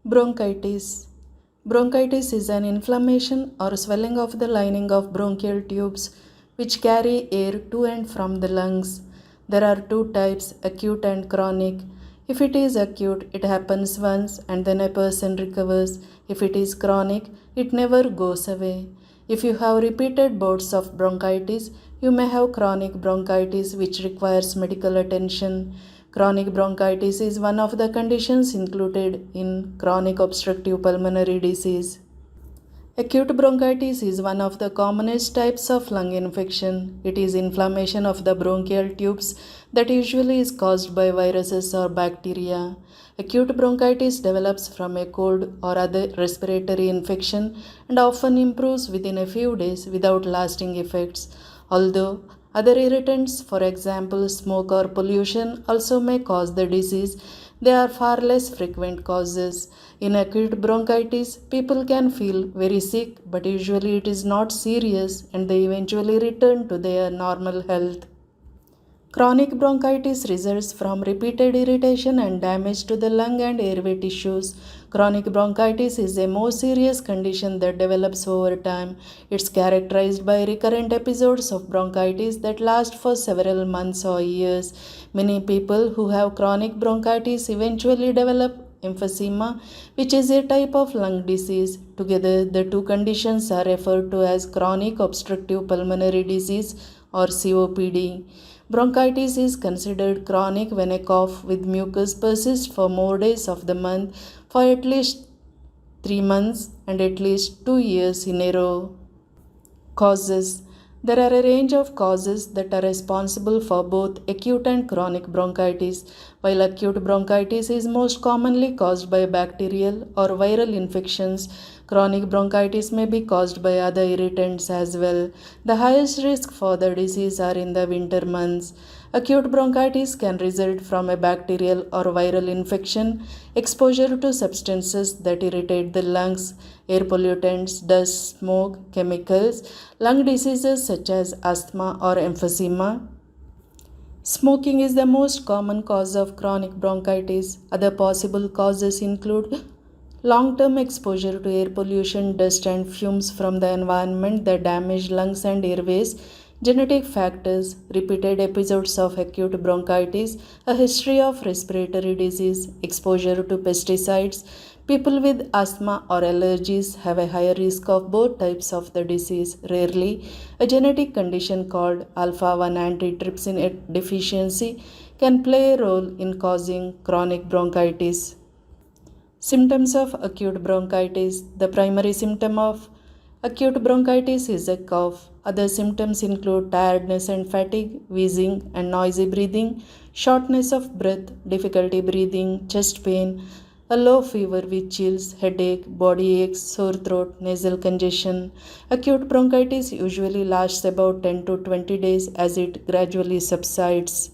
Bronchitis. Bronchitis is an inflammation or swelling of the lining of bronchial tubes which carry air to and from the lungs. There are two types, acute and chronic. If it is acute, it happens once and then a person recovers. If it is chronic, it never goes away. If you have repeated bouts of bronchitis, you may have chronic bronchitis which requires medical attention. Chronic bronchitis is one of the conditions included in chronic obstructive pulmonary disease. Acute bronchitis is one of the commonest types of lung infection. It is inflammation of the bronchial tubes that usually is caused by viruses or bacteria. Acute bronchitis develops from a cold or other respiratory infection and often improves within a few days without lasting effects. Although other irritants, for example, smoke or pollution, also may cause the disease, they are far less frequent causes. In acute bronchitis, people can feel very sick, but usually it is not serious and they eventually return to their normal health. Chronic bronchitis results from repeated irritation and damage to the lung and airway tissues. Chronic bronchitis is a more serious condition that develops over time. It's characterized by recurrent episodes of bronchitis that last for several months or years. Many people who have chronic bronchitis eventually develop emphysema, which is a type of lung disease. Together, the two conditions are referred to as chronic obstructive pulmonary disease or COPD. Bronchitis is considered chronic when a cough with mucus persists for more days of the month for at least 3 months and at least 2 years in a row. Causes. There are a range of causes that are responsible for both acute and chronic bronchitis. While acute bronchitis is most commonly caused by bacterial or viral infections, chronic bronchitis may be caused by other irritants as well. The highest risk for the disease are in the winter months. Acute bronchitis can result from a bacterial or viral infection, exposure to substances that irritate the lungs, air pollutants, dust, smoke, chemicals, lung diseases such as asthma or emphysema. Smoking is the most common cause of chronic bronchitis. Other possible causes include long term exposure to air pollution, dust, and fumes from the environment that damage lungs and airways, genetic factors, repeated episodes of acute bronchitis, a history of respiratory disease, exposure to pesticides. People with asthma or allergies have a higher risk of both types of the disease. Rarely, a genetic condition called alpha 1 antitrypsin deficiency can play a role in causing chronic bronchitis. Symptoms of acute bronchitis. The primary symptom of acute bronchitis is a cough. Other symptoms include tiredness and fatigue, wheezing and noisy breathing, shortness of breath, difficulty breathing, chest pain, a low fever with chills, headache, body aches, sore throat, nasal congestion. Acute bronchitis usually lasts about 10 to 20 days as it gradually subsides.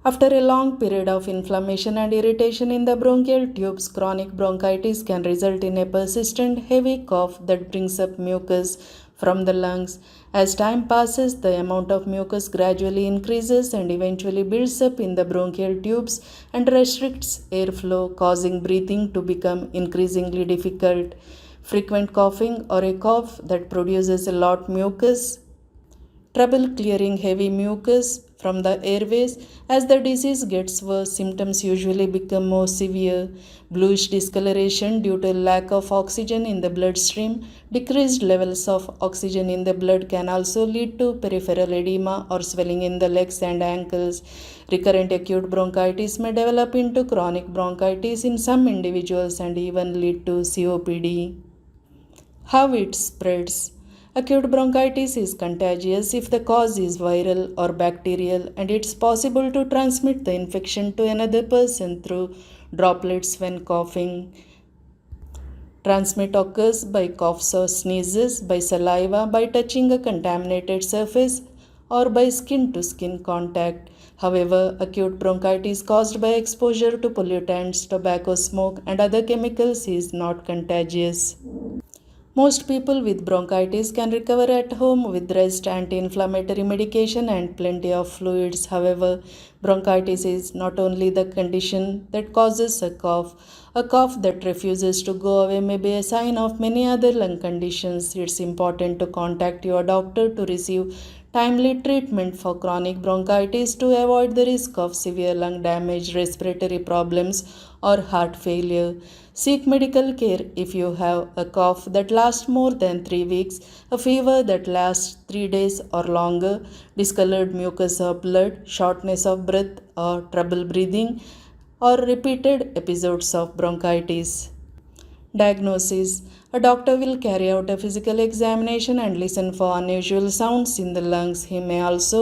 After a long period of inflammation and irritation in the bronchial tubes, chronic bronchitis can result in a persistent heavy cough that brings up mucus from the lungs. As time passes, the amount of mucus gradually increases and eventually builds up in the bronchial tubes and restricts airflow, causing breathing to become increasingly difficult. Frequent coughing or a cough that produces a lot mucus, trouble clearing heavy mucus from the airways. As the disease gets worse, symptoms usually become more severe. Bluish discoloration due to lack of oxygen in the bloodstream. Decreased levels of oxygen in the blood can also lead to peripheral edema or swelling in the legs and ankles. Recurrent acute bronchitis may develop into chronic bronchitis in some individuals and even lead to COPD. How it spreads. Acute bronchitis is contagious if the cause is viral or bacterial, and it's possible to transmit the infection to another person through droplets when coughing. Transmit occurs by coughs or sneezes, by saliva, by touching a contaminated surface, or by skin to skin contact. However, acute bronchitis caused by exposure to pollutants, tobacco smoke, and other chemicals is not contagious. Most people with bronchitis can recover at home with rest, anti-inflammatory medication, and plenty of fluids. However, bronchitis is not only the condition that causes a cough. A cough that refuses to go away may be a sign of many other lung conditions. It's important to contact your doctor to receive timely treatment for chronic bronchitis to avoid the risk of severe lung damage, respiratory problems, or heart failure. Seek medical care if you have a cough that lasts more than 3 weeks, a fever that lasts 3 days or longer, discolored mucus or blood, shortness of breath or trouble breathing, or repeated episodes of bronchitis. Diagnosis: a doctor will carry out a physical examination and listen for unusual sounds in the lungs. He may also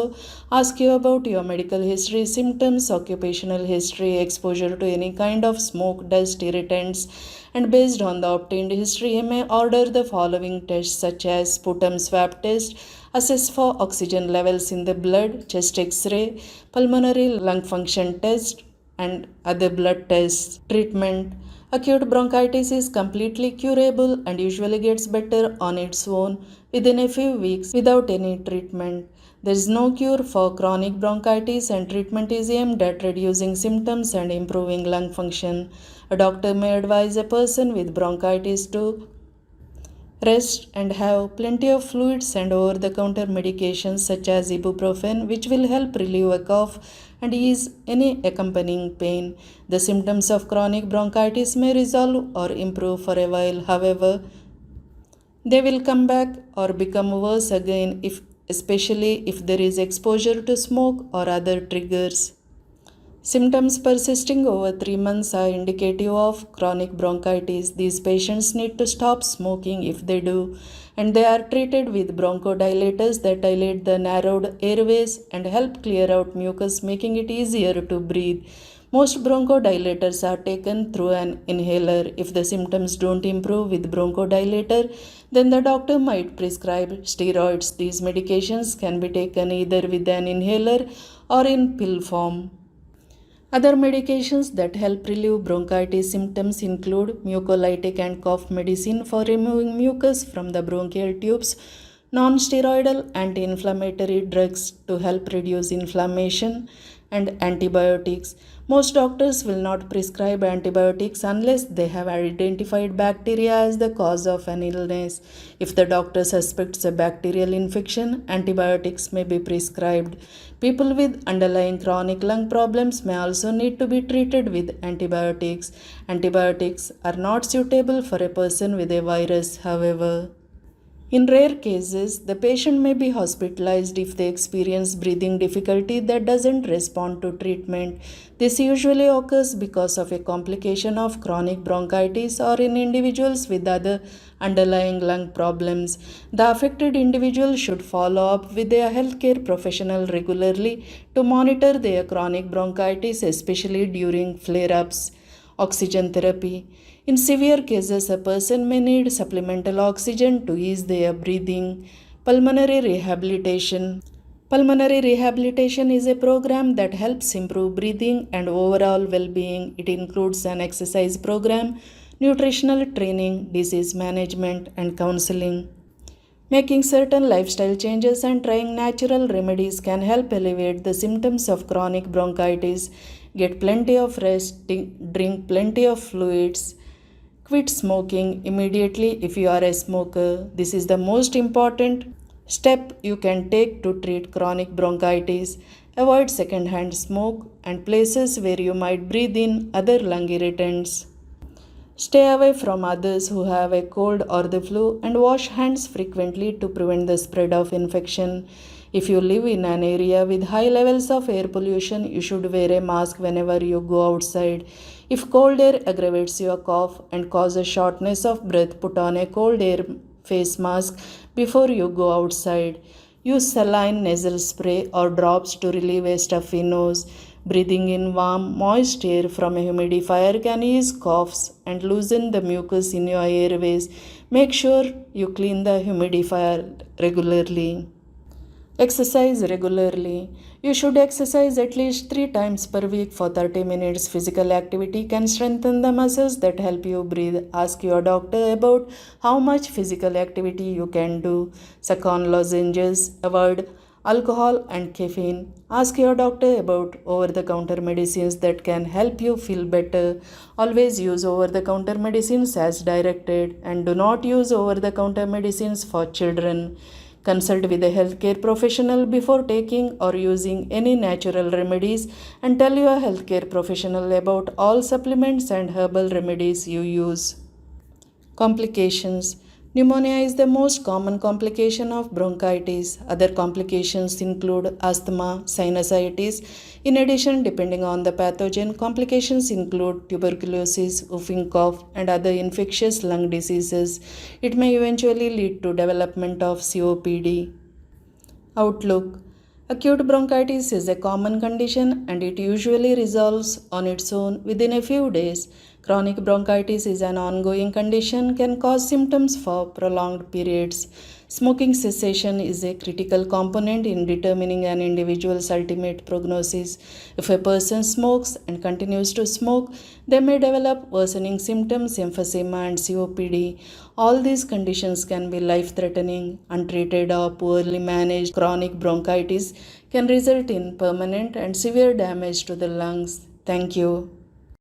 ask you about your medical history, symptoms, occupational history, exposure to any kind of smoke, dust, irritants, and based on the obtained history, he may order the following tests such as sputum swab test, assess for oxygen levels in the blood, chest x-ray, pulmonary lung function test, and other blood tests. Treatment: acute bronchitis is completely curable and usually gets better on its own within a few weeks without any treatment. There is no cure for chronic bronchitis, and treatment is aimed at reducing symptoms and improving lung function. A doctor may advise a person with bronchitis to rest and have plenty of fluids and over the counter medications such as ibuprofen, which will help relieve a cough and ease any accompanying pain. The symptoms of chronic bronchitis may resolve or improve for a while. However, they will come back or become worse again, especially if there is exposure to smoke or other triggers. Symptoms persisting over 3 months are indicative of chronic bronchitis. These patients need to stop smoking if they do, and they are treated with bronchodilators that dilate the narrowed airways and help clear out mucus, making it easier to breathe. Most bronchodilators are taken through an inhaler. If the symptoms don't improve with bronchodilator, then the doctor might prescribe steroids. These medications can be taken either with an inhaler or in pill form. Other medications that help relieve bronchitis symptoms include mucolytic and cough medicine for removing mucus from the bronchial tubes, non-steroidal anti-inflammatory drugs to help reduce inflammation, and antibiotics. Most doctors will not prescribe antibiotics unless they have identified bacteria as the cause of an illness. If the doctor suspects a bacterial infection, antibiotics may be prescribed. People with underlying chronic lung problems may also need to be treated with antibiotics. Antibiotics are not suitable for a person with a virus, however. In rare cases, the patient may be hospitalized if they experience breathing difficulty that doesn't respond to treatment. This usually occurs because of a complication of chronic bronchitis or in individuals with other underlying lung problems. The affected individual should follow up with their healthcare professional regularly to monitor their chronic bronchitis, especially during flare-ups. Oxygen therapy. In severe cases, a person may need supplemental oxygen to ease their breathing. Pulmonary rehabilitation. Pulmonary rehabilitation is a program that helps improve breathing and overall well being. It includes an exercise program, nutritional training, disease management, and counseling. Making certain lifestyle changes and trying natural remedies can help alleviate the symptoms of chronic bronchitis. Get plenty of rest, drink plenty of fluids. Quit smoking immediately if you are a smoker. This is the most important step you can take to treat chronic bronchitis. Avoid secondhand smoke and places where you might breathe in other lung irritants. Stay away from others who have a cold or the flu and wash hands frequently to prevent the spread of infection. If you live in an area with high levels of air pollution, you should wear a mask whenever you go outside. If cold air aggravates your cough and causes shortness of breath, put on a cold air face mask before you go outside. Use saline nasal spray or drops to relieve a stuffy nose. Breathing in warm, moist air from a humidifier can ease coughs and loosen the mucus in your airways. Make sure you clean the humidifier regularly. Exercise regularly. You should exercise at least 3 times per week for 30 minutes. Physical activity can strengthen the muscles that help you breathe. Ask your doctor about how much physical activity you can do. Suck on lozenges. Avoid alcohol and caffeine. Ask your doctor about over the counter medicines that can help you feel better. Always use over the counter medicines as directed and do not use over the counter medicines for children. Consult with a healthcare professional before taking or using any natural remedies and tell your healthcare professional about all supplements and herbal remedies you use. Complications. Pneumonia is the most common complication of bronchitis. Other complications include asthma, sinusitis. In addition, depending on the pathogen, complications include tuberculosis, whooping cough, and other infectious lung diseases. It may eventually lead to development of COPD. Outlook. Acute bronchitis is a common condition and it usually resolves on its own within a few days. Chronic bronchitis is an ongoing condition, can cause symptoms for prolonged periods. Smoking cessation is a critical component in determining an individual's ultimate prognosis. If a person smokes and continues to smoke, they may develop worsening symptoms, emphysema, and COPD. All these conditions can be life threatening. Untreated or poorly managed chronic bronchitis can result in permanent and severe damage to the lungs. Thank you.